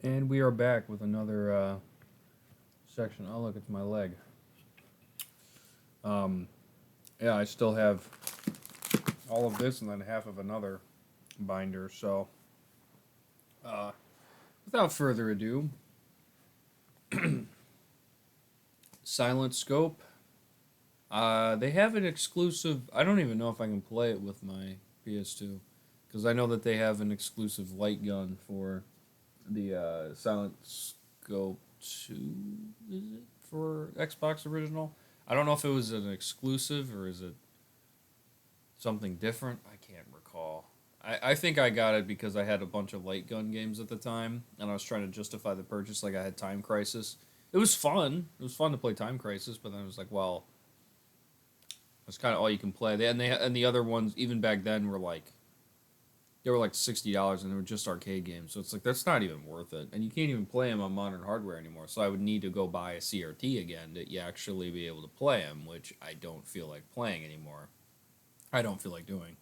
And we are back with another section. Oh, look, it's my leg. Um, yeah, I still have all of this and then half of another binder. So, uh, without further ado, Silent Scope. They have an exclusive. I don't even know if I can play it with my PS2 because I know that they have an exclusive light gun for the Silent Scope 2. Is it for Xbox original? I don't know if it was an exclusive or is it something different. I can't recall. I think I got it because I had a bunch of light gun games at the time, and I was trying to justify the purchase. Like I had Time Crisis. It was fun. It was fun to play Time Crisis, but then I was like, well, that's kind of all you can play. And the other ones, even back then, they were like $60, and they were just arcade games. So it's like that's not even worth it, and you can't even play them on modern hardware anymore. So I would need to go buy a CRT again to actually be able to play them, which I don't feel like playing anymore. I don't feel like doing.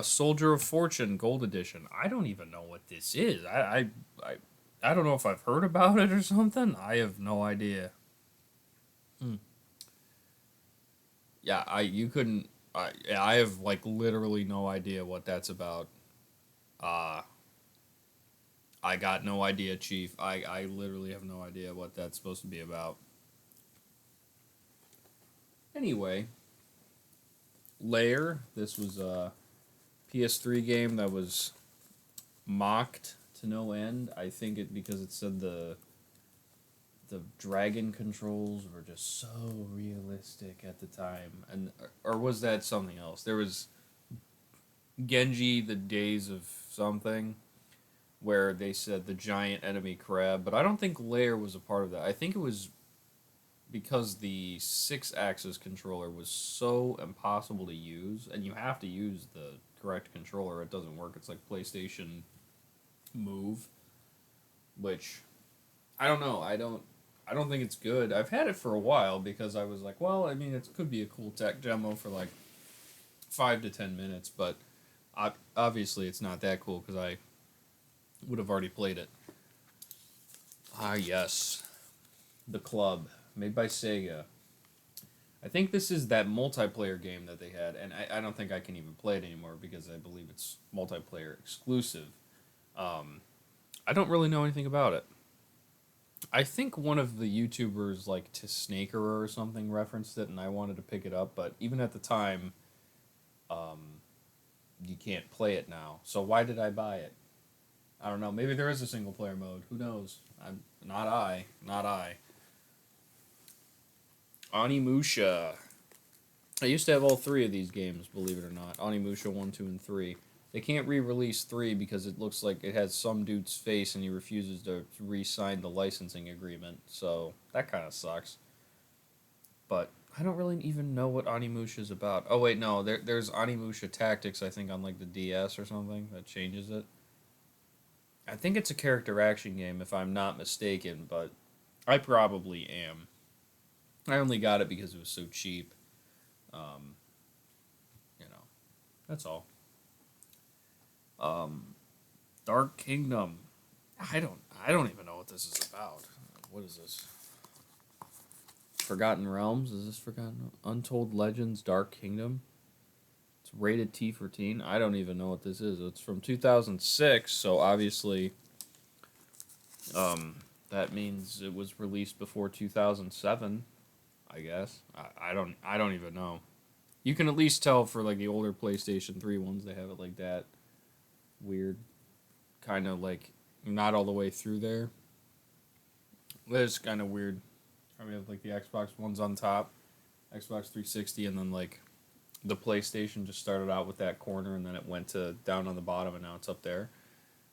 Soldier of Fortune Gold Edition. I don't even know what this is. I don't know if I've heard about it or something. I have no idea. Hmm. Yeah, you couldn't. I have like literally no idea what that's about. Uh, I got no idea, Chief. I literally have no idea what that's supposed to be about. Anyway, Lair. This was a PS3 game that was mocked to no end. I think it because it said the dragon controls were just so realistic at the time, and or was that something else? There was Genji, the Days of something, where they said the giant enemy crab, but I don't think Lair was a part of that. I think it was because the six-axis controller was so impossible to use, and you have to use the correct controller. It doesn't work. It's like PlayStation Move, which I don't know. I don't think it's good. I've had it for a while because I was like, well, I mean, it could be a cool tech demo for like 5 to 10 minutes, but obviously it's not that cool because I would have already played it. Ah, yes, the Club, made by Sega. I think this is that multiplayer game that they had, and I don't think I can even play it anymore because I believe it's multiplayer exclusive. Um, I don't really know anything about it. I think one of the YouTubers, like to Snaker or something, referenced it, and I wanted to pick it up, but even at the time, um, you can't play it now. So why did I buy it? I don't know. Maybe there is a single player mode. Who knows? I'm not I. Not I. Onimusha. I used to have all three of these games, believe it or not. Onimusha 1, 2, and 3. They can't re-release 3 because it looks like it has some dude's face and he refuses to re-sign the licensing agreement. So that kind of sucks. But I don't really even know what Onimusha is about. Oh wait, no, there's Onimusha Tactics, I think, on like the DS or something that changes it. I think it's a character action game if I'm not mistaken, but I probably am. I only got it because it was so cheap. Um, you know, that's all. Um, Dark Kingdom. I don't even know what this is about. What is this? Forgotten Realms? Is this Forgotten Untold Legends Dark Kingdom? It's rated T for teen. I don't even know what this is. It's from 2006, so obviously that means it was released before 2007, I guess. I don't even know. You can at least tell for like the older PlayStation 3 ones they have it like that weird kind of like not all the way through there. It's kind of weird. I mean, like the Xbox one's on top, Xbox 360, and then like the PlayStation just started out with that corner, and then it went to down on the bottom, and now it's up there.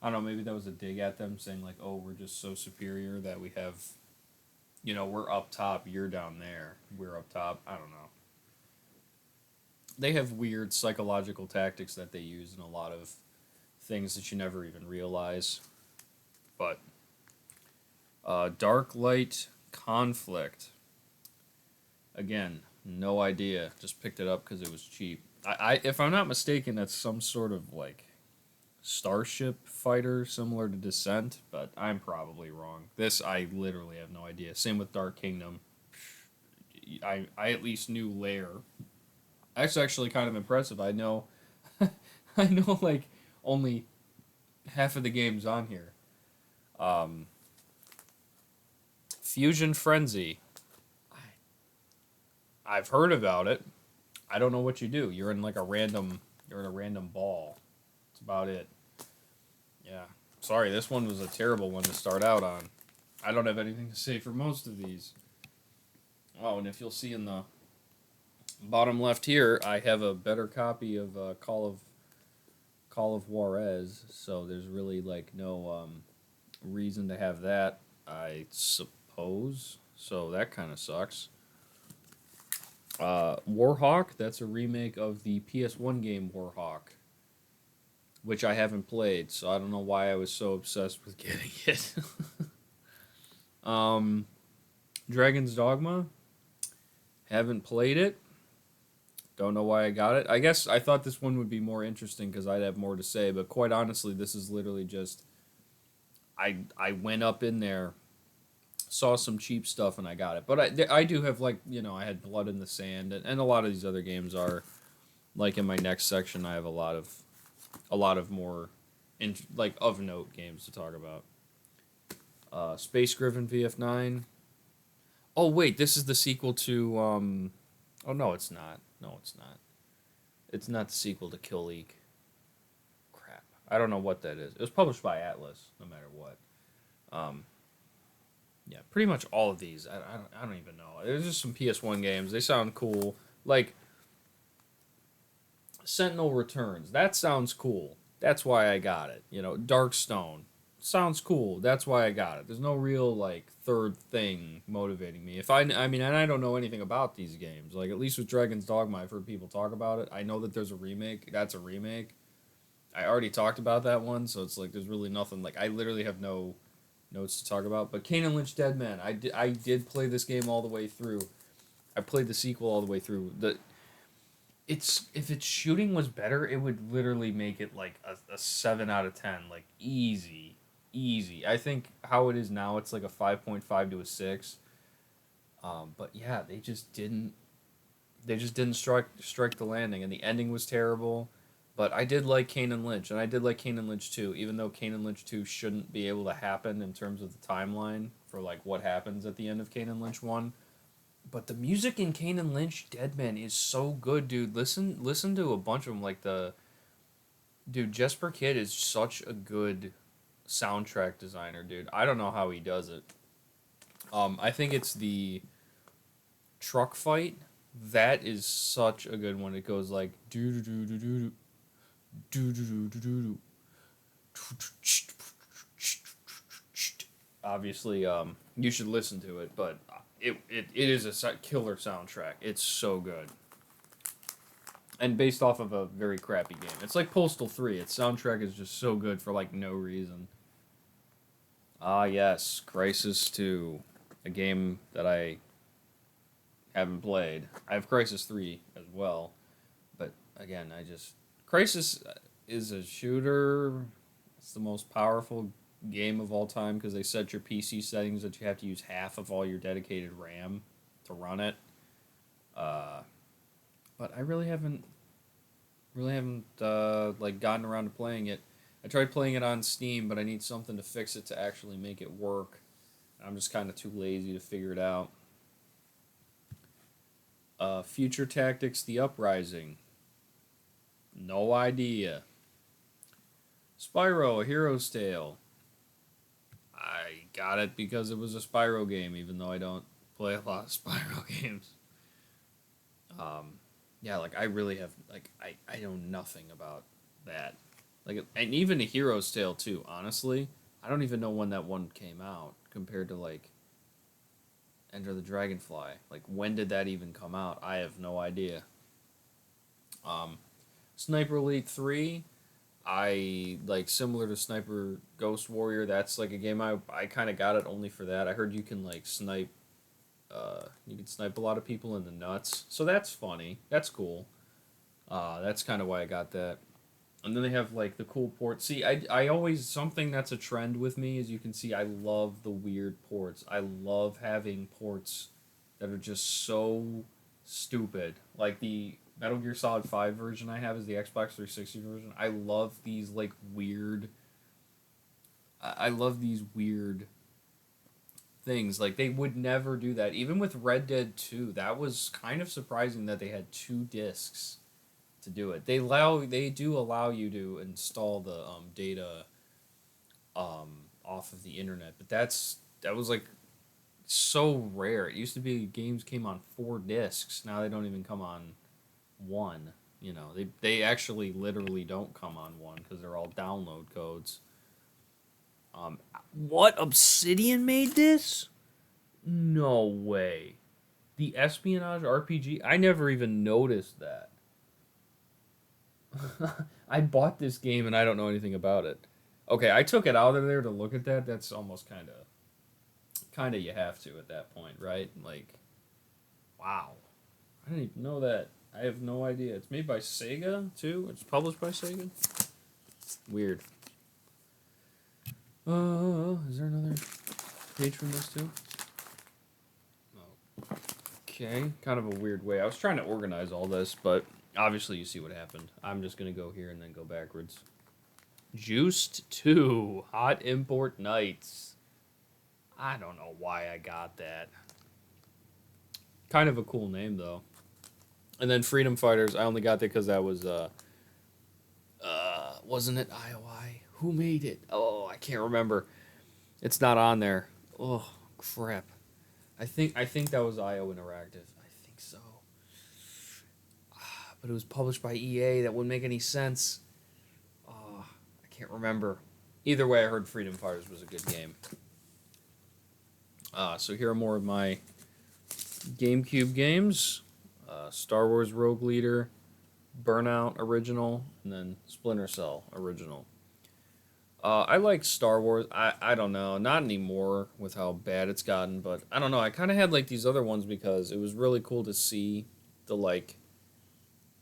I don't know. Maybe that was a dig at them, saying like, "Oh, we're just so superior that we have, we're up top, you're down there, we're up top." I don't know. They have weird psychological tactics that they use in a lot of things that you never even realize. But Dark Light Conflict. Again, no idea. Just picked it up because it was cheap. If I'm not mistaken, that's some sort of like starship fighter similar to Descent, but I'm probably wrong. This I literally have no idea. Same with Dark Kingdom. I at least knew Lair. That's actually kind of impressive. I know I know like only half of the games on here. Um, Fusion Frenzy. I've heard about it. I don't know what you do. You're in a random ball. That's about it. Yeah. Sorry, this one was a terrible one to start out on. I don't have anything to say for most of these. Oh, and if you'll see in the bottom left here, I have a better copy of Call of Juarez, so there's really like no reason to have that, I suppose. So that kind of sucks. Warhawk, that's a remake of the PS1 game Warhawk, which I haven't played, so I don't know why I was so obsessed with getting it. um, Dragon's Dogma, haven't played it. Don't know why I got it. I guess I thought this one would be more interesting because I'd have more to say, but quite honestly, this is literally just I went up in there, saw some cheap stuff, and I got it. But I do have like I had Blood in the Sand, and a lot of these other games are like in my next section. I have a lot of more like of note games to talk about. Space Griffin VF9. Oh wait, this is the sequel to oh no, it's not. No, it's not. It's not the sequel to Kill League. Crap. I don't know what that is. It was published by Atlas, no matter what. Um, yeah, pretty much all of these. I don't even know. There's just some PS1 games. They sound cool. Like Sentinel Returns. That sounds cool. That's why I got it. Darkstone. Sounds cool. That's why I got it. There's no real like third thing motivating me. I mean, and I don't know anything about these games. Like at least with Dragon's Dogma, I've heard people talk about it. I know that there's a remake. That's a remake. I already talked about that one, so it's like there's really nothing. Like I literally have no notes to talk about. But Kane and Lynch Dead Man. I did play this game all the way through. I played the sequel all the way through. It's if its shooting was better, it would literally make it like a 7 out of 10, like easy. I think how it is now, it's like a 5.5 to a 6. But yeah, they just didn't strike the landing, and the ending was terrible. But I did like Kane and Lynch, and I did like Kane and Lynch 2, even though Kane and Lynch 2 shouldn't be able to happen in terms of the timeline for like what happens at the end of Kane and Lynch 1. But the music in Kane and Lynch Deadman is so good, dude. Listen to a bunch of them. Like Jesper Kidd is such a good soundtrack designer, dude. I don't know how he does it. I think it's the truck fight. That is such a good one. It goes like do do do do do do do do do. Obviously, you should listen to it, but it is a killer soundtrack. It's so good. And based off of a very crappy game. It's like Postal 3. Its soundtrack is just so good for like no reason. Ah, yes, Crisis 2. A game that I haven't played. I have Crisis 3 as well. But again, Crisis is a shooter. It's the most powerful game of all time because they set your PC settings that you have to use half of all your dedicated RAM to run it. But I really haven't like gotten around to playing it. I tried playing it on Steam, but I need something to fix it to actually make it work. I'm just kind of too lazy to figure it out. Future Tactics: The Uprising. No idea. Spyro: A Hero's Tale. I got it because it was a Spyro game, even though I don't play a lot of Spyro games. Yeah, like I really have I know nothing about that. Like and even A Hero's Tale too, honestly. I don't even know when that one came out compared to like Enter the Dragonfly. Like when did that even come out? I have no idea. Sniper Elite 3, I like similar to Sniper Ghost Warrior. That's like a game I kind of got it only for that. I heard you can like snipe you can snipe a lot of people in the nuts. So that's funny. That's cool. That's kind of why I got that. And then they have like the cool ports. See, I always something that's a trend with me is you can see I love the weird ports. I love having ports that are just so stupid. Like the Metal Gear Solid 5 version I have is the Xbox 360 version. I love these like weird I love these weird things. Like they would never do that. Even with Red Dead 2, that was kind of surprising that they had two discs to do it. They do allow you to install the data off of the internet, but that was like so rare. It used to be games came on four discs. Now they don't even come on one. You know, they actually literally don't come on one because they're all download codes. What Obsidian made this? No way. The espionage RPG? I never even noticed that. I bought this game and I don't know anything about it. Okay, I took it out of there to look at that. That's almost kind of you have to at that point, right? Like, wow. I didn't even know that. I have no idea. It's made by Sega too. It's published by Sega. Weird. Is there another page from this too? Oh. Okay, kind of a weird way. I was trying to organize all this, but obviously you see what happened. I'm just gonna go here and then go backwards. Juiced 2 Hot Import Nights. I don't know why I got that. Kind of a cool name though. And then Freedom Fighters, I only got that because that was wasn't it IOI? Who made it? Oh, I can't remember. It's not on there. Oh crap. I think that was IO Interactive. I think so. But it was published by EA. That wouldn't make any sense. Oh, I can't remember. Either way, I heard Freedom Fighters was a good game. So here are more of my GameCube games. Star Wars Rogue Leader, Burnout Original, and then Splinter Cell Original. I like Star Wars. I don't know, not anymore with how bad it's gotten, but I don't know. I kind of had like these other ones because it was really cool to see the like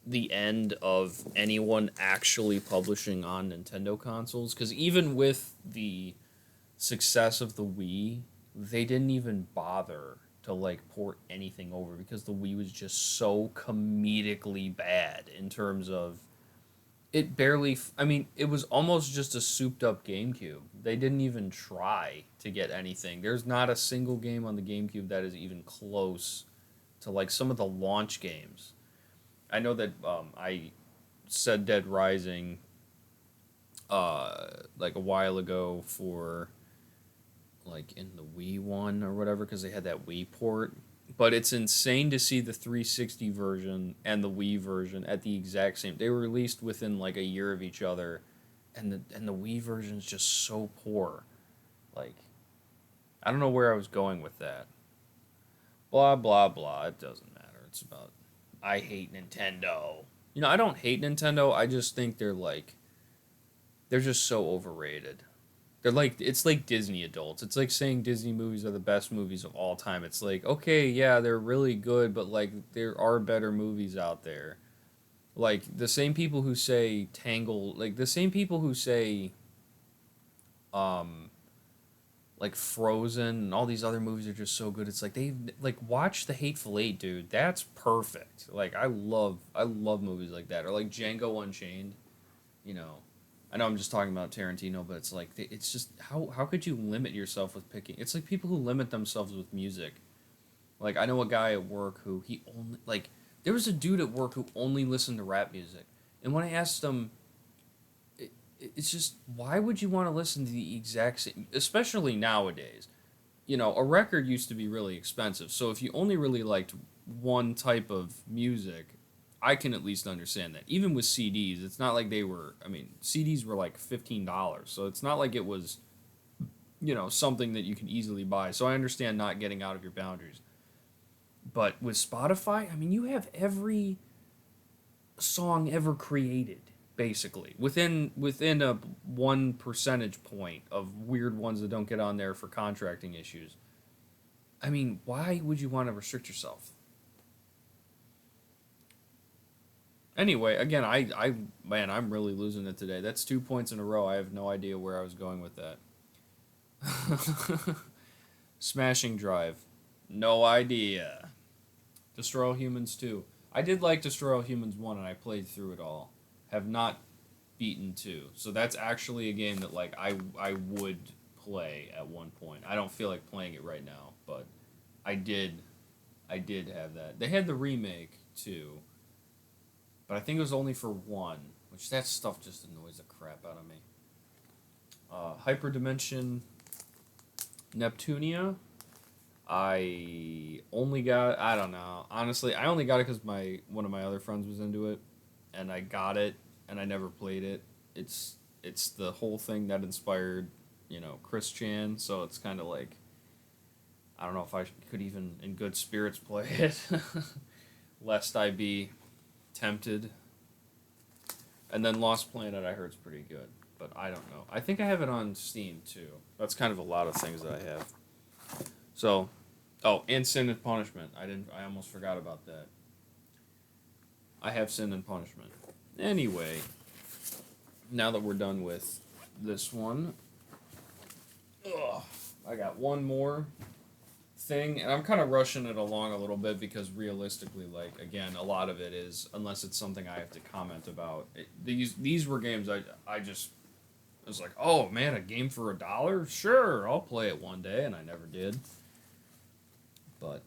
the end of anyone actually publishing on Nintendo consoles. Because even with the success of the Wii, they didn't even bother to like port anything over because the Wii was just so comedically bad in terms of it barely. I mean, it was almost just a souped up GameCube. They didn't even try to get anything. There's not a single game on the GameCube that is even close to like some of the launch games. I know that I said Dead Rising like a while ago for like in the Wii one or whatever because they had that Wii port. But it's insane to see the 360 version and the Wii version at the exact same. They were released within like a year of each other, and the Wii version is just so poor. Like, I don't know where I was going with that. Blah blah blah. It doesn't matter. It's about I hate Nintendo. You know, I don't hate Nintendo. I just think they're just so overrated. They're like it's like Disney adults. It's like saying Disney movies are the best movies of all time. It's like, okay, yeah, they're really good, but like there are better movies out there. Like the same people who say Tangled, like the same people who say um like Frozen and all these other movies are just so good. It's like they like watch The Hateful Eight, dude. That's perfect. Like I love movies like that or like Django Unchained, you know. I know I'm just talking about Tarantino, but it's like it's just how could you limit yourself with picking? It's like people who limit themselves with music. Like I know a guy at work who he only like there was a dude at work who only listened to rap music, and when I asked him, it's just why would you want to listen to the exact same, especially nowadays. You know, a record used to be really expensive, so if you only really liked one type of music, I can at least understand that. Even with CDs, it's not like they were. I mean, CDs were like $15, so it's not like it was, you know, something that you can easily buy. So I understand not getting out of your boundaries. But with Spotify, I mean, you have every song ever created basically within a 1 percentage point of weird ones that don't get on there for contracting issues. I mean, why would you want to restrict yourself? Anyway, again, man, I'm really losing it today. That's 2 points in a row. I have no idea where I was going with that. Smashing Drive. No idea. Destroy All Humans 2. I did like Destroy All Humans 1 and I played through it all. Have not beaten 2. So that's actually a game that like I would play at one point. I don't feel like playing it right now, but I did I did have that. They had the remake too, but I think it was only for one, which that stuff just annoys the crap out of me. Hyperdimension Neptunia. I only got, I don't know. Honestly, I only got it because one of my other friends was into it, and I got it, and I never played it. It's the whole thing that inspired, Chris Chan. So it's kind of like I don't know if I could even in good spirits play it, lest I be tempted. And then Lost Planet, I heard is pretty good, but I don't know. I think I have it on Steam too. That's kind of a lot of things that I have. So, oh, and Sin and Punishment. I almost forgot about that. I have Sin and Punishment. Anyway, now that we're done with this one, I got one more thing, and I'm kind of rushing it along a little bit because realistically, like again, a lot of it is unless it's something I have to comment about. These were games I just was like, oh man, a game for $1? Sure, I'll play it one day, and I never did. But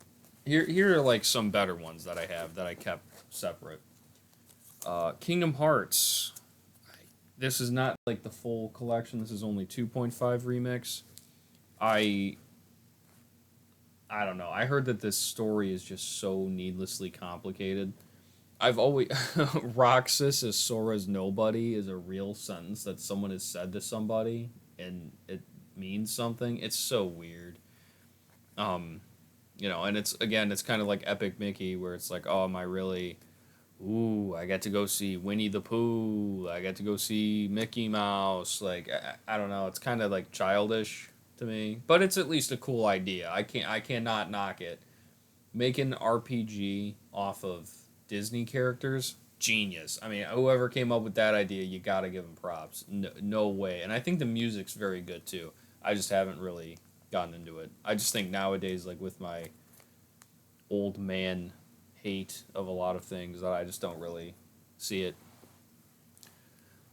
here are like some better ones that I have that I kept separate. Kingdom Hearts. This is not like the full collection. This is only 2.5 remix. I don't know. I heard that this story is just so needlessly complicated. I've always Roxas as Sora's nobody is a real sentence that someone has said to somebody and it means something. It's so weird. And it's kind of like Epic Mickey where it's like, oh, am I really ooh, I got to go see Winnie the Pooh. I got to go see Mickey Mouse. Like I don't know, it's kind of like childish to me, but it's at least a cool idea. I cannot knock it. Making an RPG off of Disney characters, genius. I mean, whoever came up with that idea, you got to give them props. No, no way. And I think the music's very good too. I just haven't really gotten into it. I just think nowadays like with my old man hate of a lot of things that I just don't really see it.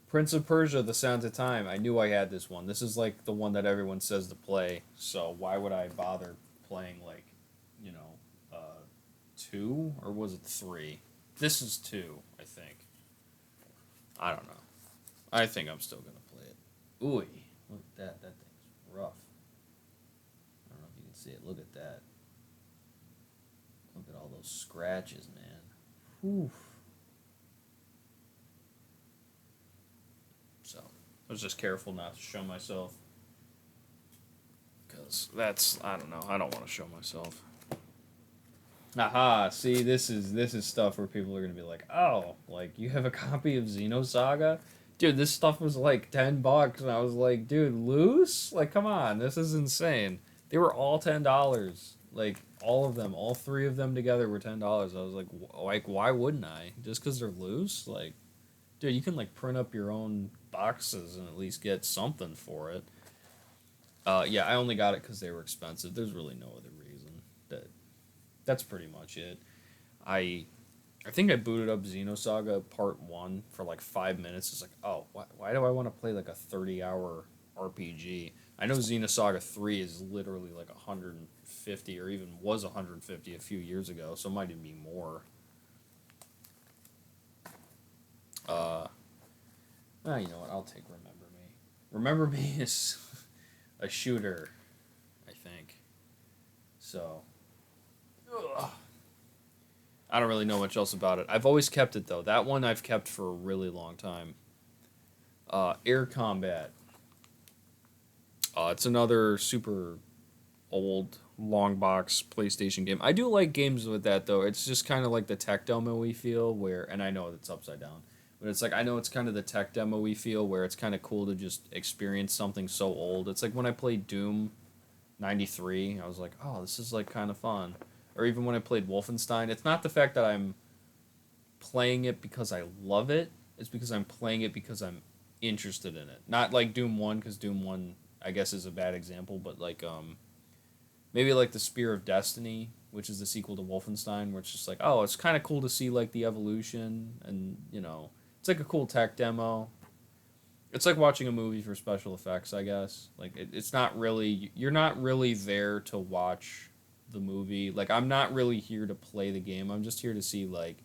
Prince of Persia: The Sands of Time. I knew I had this one. This is like the one that everyone says to play. So why would I bother playing like, you know, 2 or was it 3? This is 2, I think. I don't know. I think I'm still gonna play it. Ooh, look at that. That thing's rough. I don't know if you can see it. Look at that. Look at all those scratches, man. Whew. So, I was just careful not to show myself. Because I don't know, I don't want to show myself. Aha, see, this is stuff where people are going to be like, oh, like, you have a copy of Xenosaga? Dude, this stuff was like $10, and I was like, dude, loose? Like, come on, this is insane. They were all $10. Like, all of them, all 3 of them together were $10. I was like, why wouldn't I? Just because they're loose? Like, dude, you can, like, print up your own boxes and at least get something for it. Yeah, I only got it because they were expensive. There's really no other reason. That's pretty much it. I think I booted up Xenosaga Part 1 for like 5 minutes. It's like, oh, why do I want to play like a 30-hour RPG? I know Xenosaga 3 is literally like 150 or even was 150 a few years ago, so it might even be more. You know what? I'll take Remember Me. Remember Me is a shooter, I think. So, ugh. I don't really know much else about it. I've always kept it, though. That one I've kept for a really long time. Air Combat. It's another super old, long box PlayStation game. I do like games with that, though. It's just kind of like the tech demo we feel where, and I know it's upside down, but it's like, I know it's kind of the tech demo we feel where it's kind of cool to just experience something so old. It's like when I played Doom 93, I was like, oh, this is like kind of fun. Or even when I played Wolfenstein, it's not the fact that I'm playing it because I love it. It's because I'm playing it because I'm interested in it. Not like Doom 1, because Doom 1, I guess, is a bad example, but like, maybe like the Spear of Destiny, which is the sequel to Wolfenstein, where it's just like, oh, it's kind of cool to see like the evolution, and it's like a cool tech demo. It's like watching a movie for special effects, I guess. Like it's not really, you're not really there to watch the movie. Like I'm not really here to play the game. I'm just here to see like,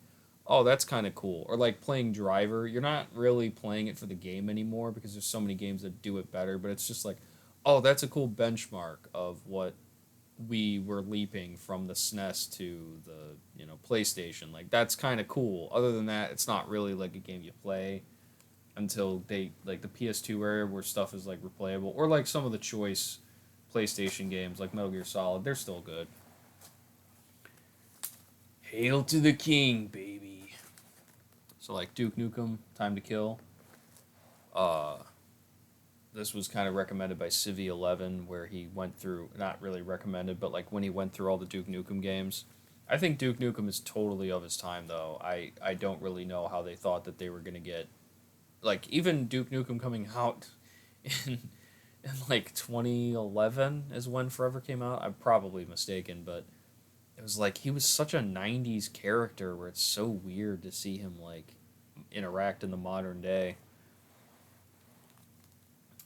oh, that's kind of cool. Or like playing Driver, you're not really playing it for the game anymore because there's so many games that do it better. But it's just like, oh, that's a cool benchmark of what we were leaping from the SNES to the PlayStation. Like that's kind of cool. Other than that, it's not really like a game you play until they like the PS2 era where stuff is like replayable, or like some of the choice PlayStation games like Metal Gear Solid. They're still good. Hail to the king, baby. So like Duke Nukem, Time to Kill. Uh, this was kind of recommended by Civi11, where he went through, not really recommended, but like when he went through all the Duke Nukem games. I think Duke Nukem is totally of his time, though. I don't really know how they thought that they were going to get. Like, even Duke Nukem coming out in, in like 2011 is when Forever came out. I'm probably mistaken, but it was like he was such a 90s character where it's so weird to see him like interact in the modern day.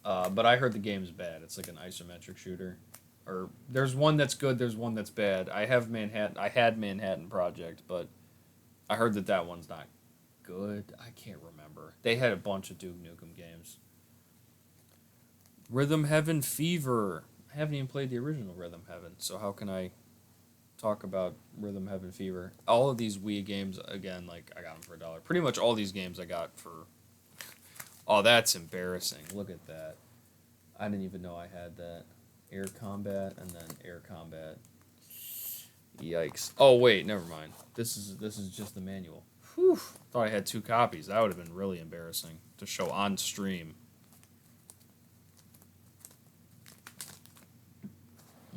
But I heard the game's bad. It's like an isometric shooter. Or there's one that's good. There's one that's bad. I have Manhattan. I had Manhattan Project, but I heard that that one's not good. I can't remember. They had a bunch of Duke Nukem games. Rhythm Heaven Fever. I haven't even played the original Rhythm Heaven, so how can I talk about Rhythm Heaven Fever? All of these Wii games, again, like I got them for $1. Pretty much all these games I got for. Oh, that's embarrassing. Look at that. I didn't even know I had that. Air combat and then air combat. Yikes. Oh wait, never mind. This is just the manual. Whew. Thought I had 2 copies. That would have been really embarrassing to show on stream.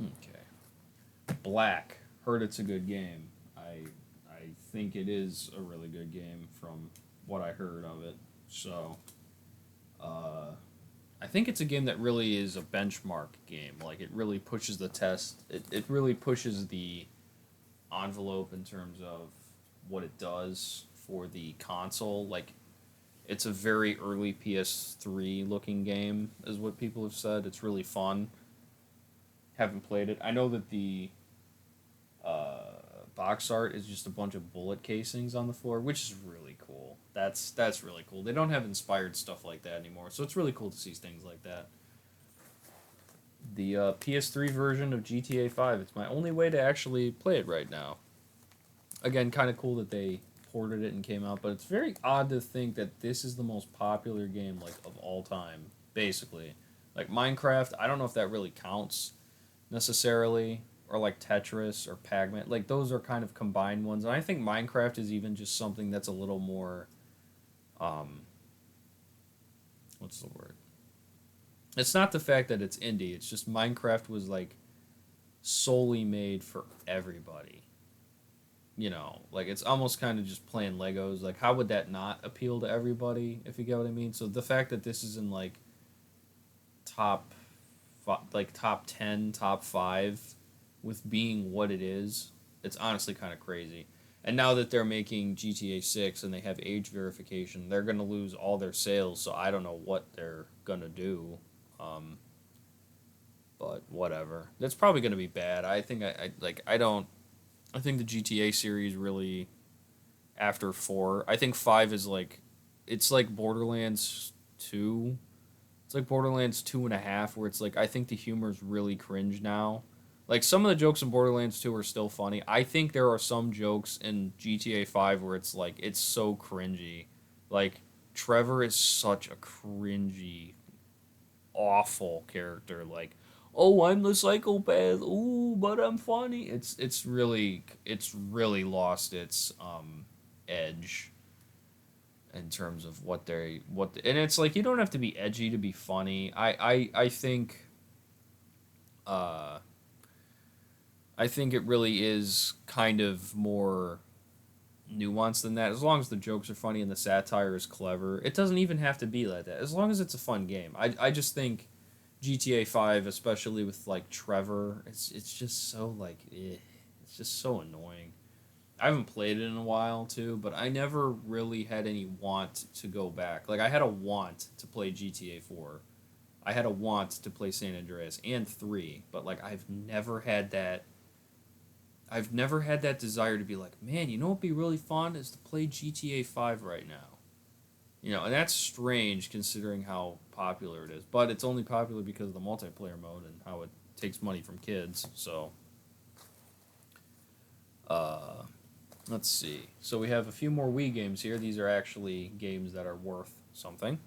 Okay. Black. Heard it's a good game. I think it is a really good game from what I heard of it. So, I think it's a game that really is a benchmark game. Like it really pushes the test. It really pushes the envelope in terms of what it does for the console. Like it's a very early PS3 looking game, is what people have said. It's really fun. Haven't played it. I know that the uh, box art is just a bunch of bullet casings on the floor, which is really cool. That's really cool. They don't have inspired stuff like that anymore, so it's really cool to see things like that. The PS3 version of GTA 5. It's my only way to actually play it right now. Again, kind of cool that they ported it and came out, but it's very odd to think that this is the most popular game like of all time, basically. Like Minecraft, I don't know if that really counts necessarily, or like Tetris or Pac-Man. Like those are kind of combined ones, and I think Minecraft is even just something that's a little more um what's the word? It's not the fact that it's indie, it's just Minecraft was like solely made for everybody. Like it's almost kind of just playing Legos. Like how would that not appeal to everybody, if you get what I mean? So the fact that this is in like top top 10, top 5 with being what it is, it's honestly kind of crazy. And now that they're making GTA 6 and they have age verification, they're going to lose all their sales, so I don't know what they're going to do. Um, but whatever. That's probably going to be bad. I think I think the GTA series really after 4. I think 5 is like it's like Borderlands 2. It's like Borderlands 2.5, where it's like I think the humor's really cringe now. Like some of the jokes in Borderlands 2 are still funny. I think there are some jokes in GTA 5 where it's like it's so cringy. Like Trevor is such a cringy, awful character. Like, oh, I'm the psychopath. Ooh, but I'm funny. It's really lost its edge in terms of and it's like you don't have to be edgy to be funny. Uh I think it really is kind of more nuanced than that. As long as the jokes are funny and the satire is clever, it doesn't even have to be like that. As long as it's a fun game, I just think GTA 5, especially with like Trevor, it's just so like it's just so annoying. I haven't played it in a while too, but I never really had any want to go back. Like I had a want to play GTA 4. I had a want to play San Andreas and 3, but like I've never had that desire to be like, man, you know what'd be really fun is to play GTA 5 right now. And that's strange considering how popular it is. But it's only popular because of the multiplayer mode and how it takes money from kids. So, uh, let's see. So we have a few more Wii games here. These are actually games that are worth something.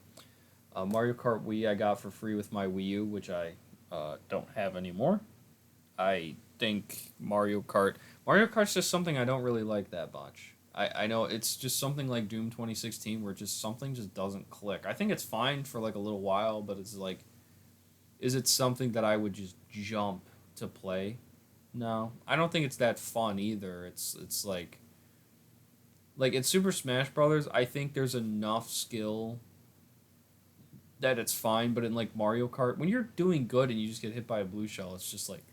Mario Kart Wii I got for free with my Wii U, which I don't have anymore. I think Mario Kart's just something I don't really like that much. I know it's just something like Doom 2016 where just something just doesn't click. I think it's fine for like a little while, but it's like, is it something that I would just jump to play? No, I don't think it's that fun either. It's like in Super Smash Brothers, I think there's enough skill that it's fine, but in like Mario Kart, when you're doing good and you just get hit by a blue shell, it's just like,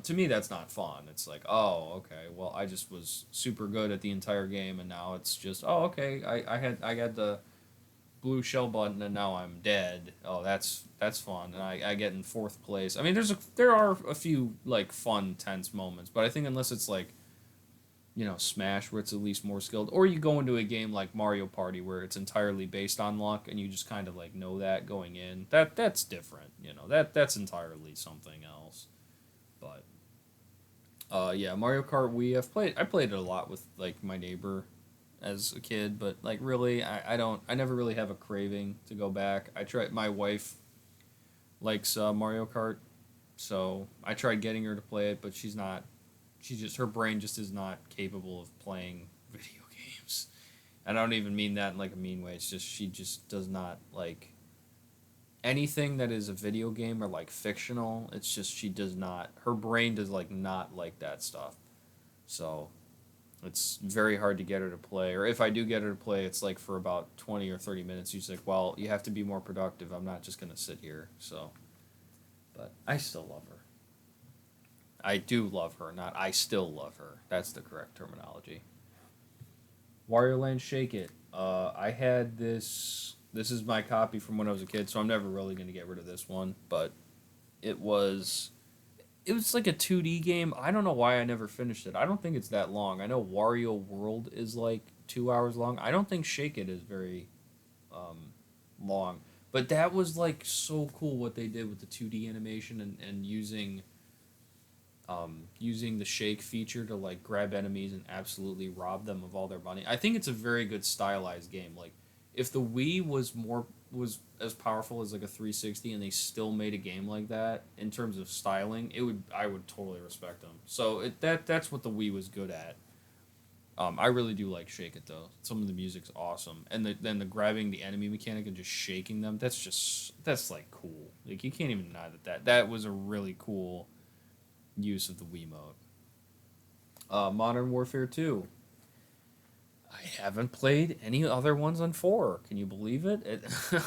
to me that's not fun. It's like, oh, okay, well I just was super good at the entire game and now it's just, oh, okay, I got the blue shell button and now I'm dead. Oh, that's fun. And I get in fourth place. I mean, there are a few like fun tense moments, but I think unless it's like, Smash where it's at least more skilled, or you go into a game like Mario Party where it's entirely based on luck and you just kind of like know that going in. That's different. That's entirely something else. But yeah, Mario Kart Wii. I played it a lot with like my neighbor as a kid, but like really, I never really have a craving to go back. I tried. My wife likes Mario Kart, so I tried getting her to play it, but she's not. Her brain just is not capable of playing video games. And I don't even mean that in like a mean way. It's just she just does not like anything that is a video game or like fictional. It's just she does not. Her brain does like not like that stuff. So it's very hard to get her to play. Or if I do get her to play, it's like for about 20 or 30 minutes. She's like, well, you have to be more productive. I'm not just going to sit here. So, but I still love her. I do love her, not I still love her. That's the correct terminology. Wario Land Shake It. I had this. This is my copy from when I was a kid, so I'm never really going to get rid of this one. But it was it was like a 2D game. I don't know why I never finished it. I don't think it's that long. I know Wario World is like 2 hours long. I don't think Shake It is very long. But that was like so cool what they did with the 2D animation and using the shake feature to like grab enemies and absolutely rob them of all their money. I think it's a very good stylized game. Like if the Wii was as powerful as like a 360 and they still made a game like that in terms of styling, I would totally respect them. So that's what the Wii was good at. I really do like Shake It though. Some of the music's awesome, and then the grabbing the enemy mechanic and just shaking them. That's like cool. Like you can't even deny that was a really cool use of the Wiimote. Modern Warfare 2. I haven't played any other ones on 4. Can you believe it?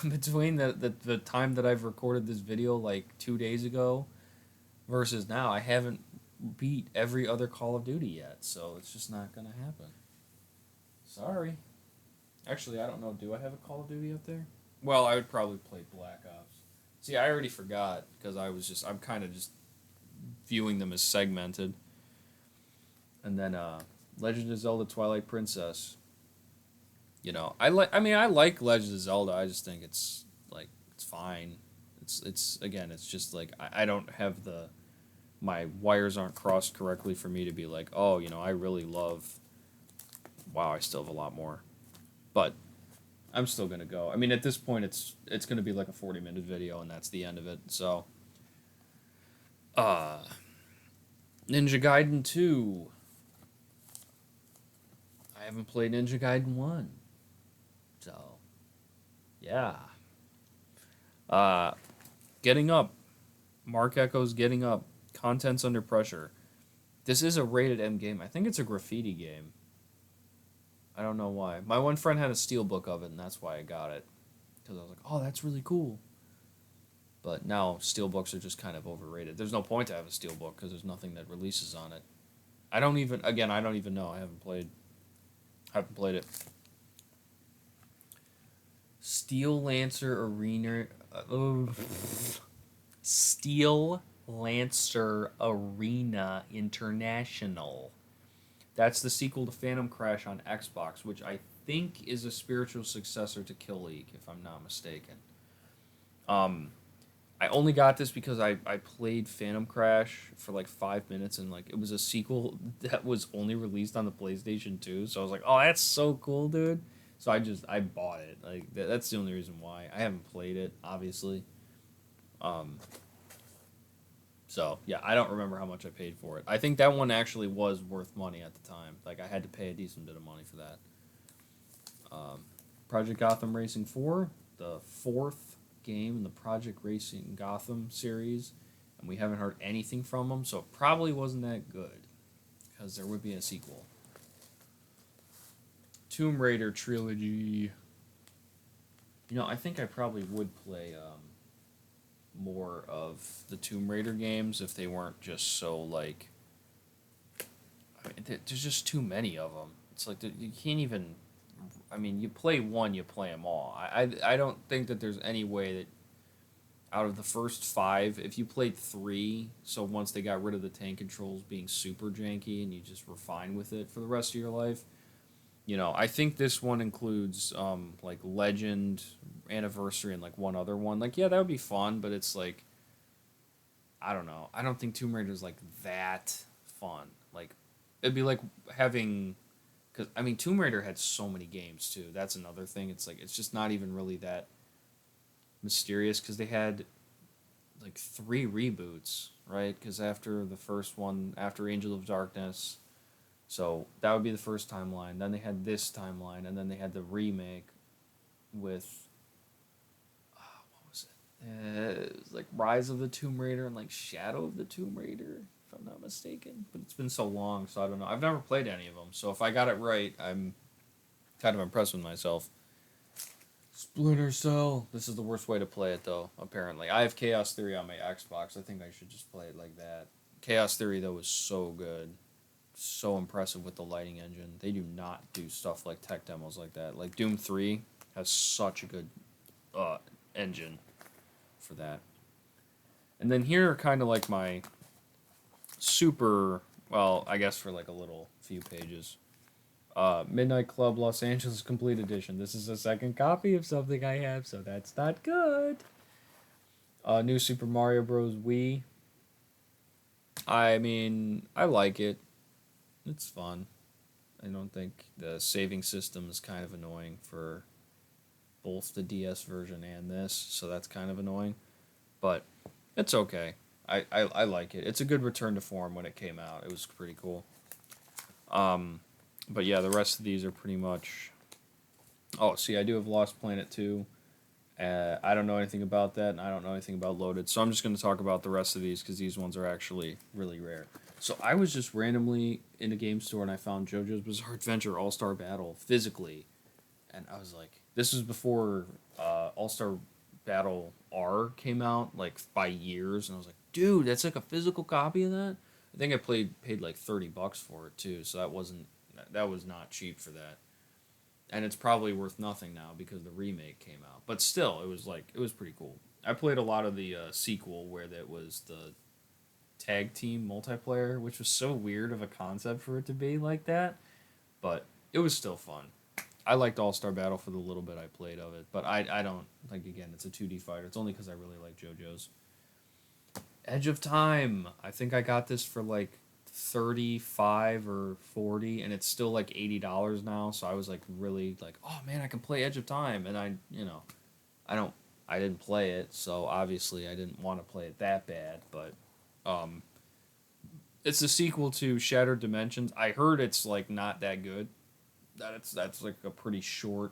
Between the time that I've recorded this video like 2 days ago versus now, I haven't beat every other Call of Duty yet, so it's just not going to happen. Sorry. Actually, I don't know. Do I have a Call of Duty up there? Well, I would probably play Black Ops. See, I already forgot because I'm kind of just viewing them as segmented. And then Legend of Zelda Twilight Princess. I like Legend of Zelda. I just think it's like it's fine. It's just like I don't have my wires aren't crossed correctly for me to be like, oh, I really love. Wow, I still have a lot more. But I'm still going to go. I mean, at this point it's going to be like a 40-minute video and that's the end of it. So Ninja Gaiden 2. I haven't played Ninja Gaiden 1. So, yeah. Getting Up. Mark Echo's Getting Up. Contents Under Pressure. This is a rated M game. I think it's a graffiti game. I don't know why. My one friend had a steelbook of it, and that's why I got it. Because I was like, oh, that's really cool. But now steelbooks are just kind of overrated. There's no point to have a steelbook because there's nothing that releases on it. I don't even. Again, I don't even know. I haven't played. Haven't played it. Steel Lancer Arena. Steel Lancer Arena International. That's the sequel to Phantom Crash on Xbox, which I think is a spiritual successor to Kill League, if I'm not mistaken. Um, I only got this because I played Phantom Crash for like 5 minutes, and like it was a sequel that was only released on the PlayStation 2. So I was like, oh, that's so cool, dude. So I bought it. Like that's the only reason why. I haven't played it, obviously. Um, so yeah, I don't remember how much I paid for it. I think that one actually was worth money at the time. Like I had to pay a decent bit of money for that. Project Gotham Racing 4, the fourth game in the Project Racing Gotham series, and we haven't heard anything from them, so it probably wasn't that good because there would be a sequel. Tomb Raider trilogy. You know, I think I probably would play more of the Tomb Raider games if they weren't just so like. I mean, there's just too many of them. It's like you can't even. I mean, you play one, you play them all. I don't think that there's any way that out of the first five, if you played three, so once they got rid of the tank controls being super janky and you just were fine with it for the rest of your life, you know, I think this one includes like Legend, Anniversary, and like one other one. Like, yeah, that would be fun, but it's like, I don't know. I don't think Tomb Raider is like that fun. Like, it'd be like having, because I mean, Tomb Raider had so many games too. That's another thing. It's like it's just not even really that mysterious because they had like three reboots, right? Because after the first one, after Angel of Darkness, so that would be the first timeline. Then they had this timeline, and then they had the remake with what was it? It was like Rise of the Tomb Raider and like Shadow of the Tomb Raider, if I'm not mistaken. But it's been so long, so I don't know. I've never played any of them, so if I got it right, I'm kind of impressed with myself. Splinter Cell. This is the worst way to play it, though, apparently. I have Chaos Theory on my Xbox. I think I should just play it like that. Chaos Theory, though, was so good. So impressive with the lighting engine. They do not do stuff like tech demos like that. Like Doom 3 has such a good engine for that. And then here are kind of like my super, well, I guess for like a little few pages. Midnight Club Los Angeles Complete Edition. This is a second copy of something I have, so that's not good. New Super Mario Bros. Wii. I mean, I like it. It's fun. I don't think the saving system is kind of annoying for both the DS version and this, so that's kind of annoying. But it's okay. I like it. It's a good return to form when it came out. It was pretty cool. But yeah, the rest of these are pretty much. Oh, see, I do have Lost Planet 2. I don't know anything about that, and I don't know anything about Loaded. So I'm just going to talk about the rest of these because these ones are actually really rare. So I was just randomly in a game store and I found JoJo's Bizarre Adventure All-Star Battle physically. And I was like, this was before All-Star Battle R came out, like by years. And I was like, dude, that's like a physical copy of that? I think I paid like $30 for it too, so that was not cheap for that. And it's probably worth nothing now because the remake came out. But still, it was pretty cool. I played a lot of the sequel where that was the tag team multiplayer, which was so weird of a concept for it to be like that, but it was still fun. I liked All Star Battle for the little bit I played of it, but I don't like, again, it's a 2D fighter. It's only because I really like JoJo's. Edge of Time. I think I got this for like 35 or 40, and it's still like $80 now. So I was like really like, oh man, I can play Edge of Time, and I don't I didn't play it, so obviously I didn't want to play it that bad, but um it's a sequel to Shattered Dimensions. I heard it's like not that good. That's like a pretty short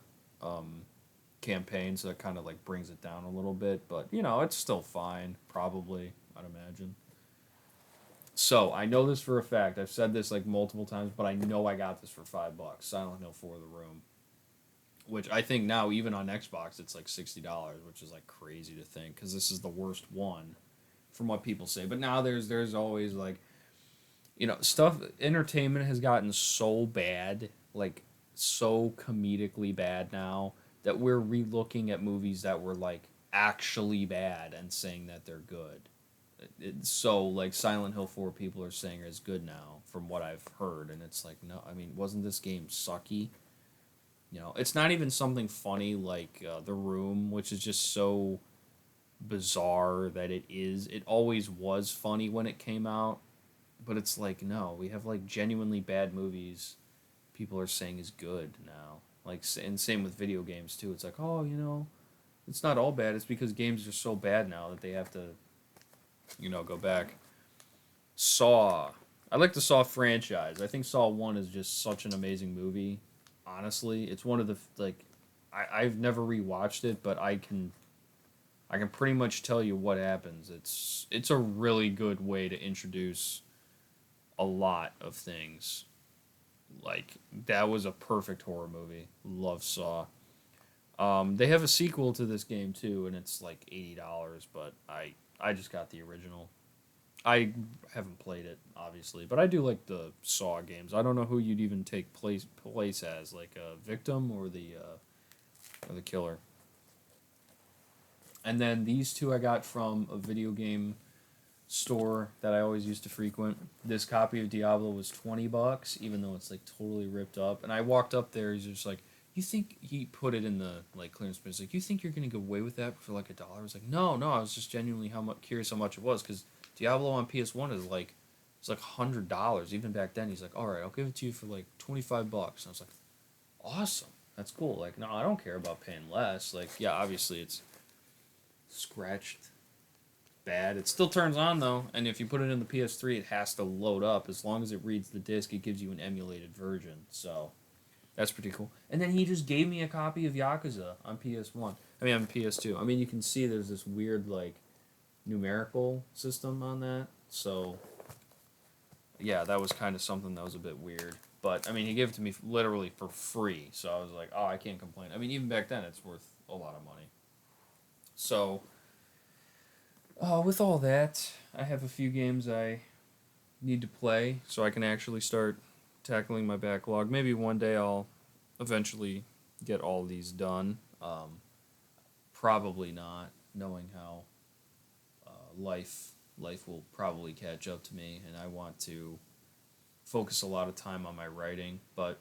campaign, so that kind of like brings it down a little bit, but it's still fine, probably, I'd imagine. So I know this for a fact. I've said this like multiple times, but I know I got this for $5. Silent Hill 4: The Room, which I think now even on Xbox it's like $60, which is like crazy to think because this is the worst one, from what people say. But now there's always like, stuff. Entertainment has gotten so bad, like so comedically bad now that we're relooking at movies that were like actually bad and saying that they're good. So like Silent Hill 4 people are saying is good now from what I've heard, and it's like, no, I mean, wasn't this game sucky? It's not even something funny like The Room, which is just so bizarre that it always was funny when it came out, but it's like, no, we have like genuinely bad movies people are saying is good now. Like, and same with video games too. It's like, oh, it's not all bad. It's because games are so bad now that they have to, go back. Saw. I like the Saw franchise. I think Saw 1 is just such an amazing movie. Honestly, it's one of the like I've never rewatched it, but I can pretty much tell you what happens. It's a really good way to introduce a lot of things. Like, that was a perfect horror movie. Love Saw. They have a sequel to this game too, and it's like $80, but I just got the original. I haven't played it, obviously, but I do like the Saw games. I don't know who you'd even take place as, like a victim or the killer. And then these two I got from a video game store that I always used to frequent. This copy of Diablo was $20, even though it's like totally ripped up. And I walked up there. He's just like, "You think?" He put it in the like clearance bin. He's like, "You think you're gonna get away with that for like $1?" I was like, "No, no." I was just genuinely curious how much it was, because Diablo on PS1 is like it's like $100 even back then. He's like, "All right, I'll give it to you for like $25." And I was like, "Awesome, that's cool." Like, no, I don't care about paying less. Like, yeah, obviously it's scratched bad. It still turns on though, and if you put it in the PS3, it has to load up. As long as it reads the disc, it gives you an emulated version. So that's pretty cool. And then he just gave me a copy of Yakuza on PS1. I mean, on PS2. I mean, you can see there's this weird like numerical system on that. So yeah, that was kind of something that was a bit weird. But I mean, he gave it to me literally for free. So I was like, oh, I can't complain. I mean, even back then, it's worth a lot of money. So with all that, I have a few games I need to play so I can actually start tackling my backlog. Maybe one day I'll eventually get all these done. Probably not, knowing how life will probably catch up to me, and I want to focus a lot of time on my writing. But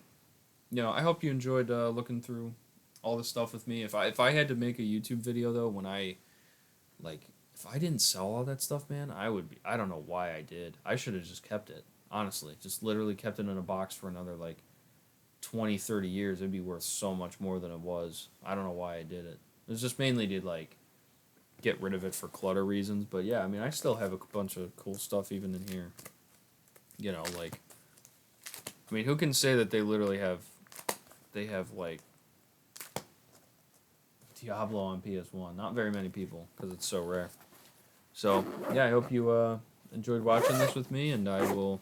I hope you enjoyed looking through all this stuff with me. If I had to make a YouTube video though, when I like if I didn't sell all that stuff, man, I don't know why I did. I should have just kept it. Honestly, just literally kept it in a box for another like 20, 30 years. It'd be worth so much more than it was. I don't know why I did it. It was just mainly to like get rid of it for clutter reasons, but yeah, I mean, I still have a bunch of cool stuff even in here. Like, I mean, who can say that they have like Diablo on PS1? Not very many people, because it's so rare. So yeah, I hope you enjoyed watching this with me, and I will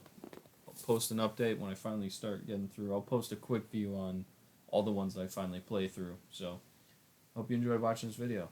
post an update when I finally start getting through. I'll post a quick view on all the ones that I finally play through. So hope you enjoyed watching this video.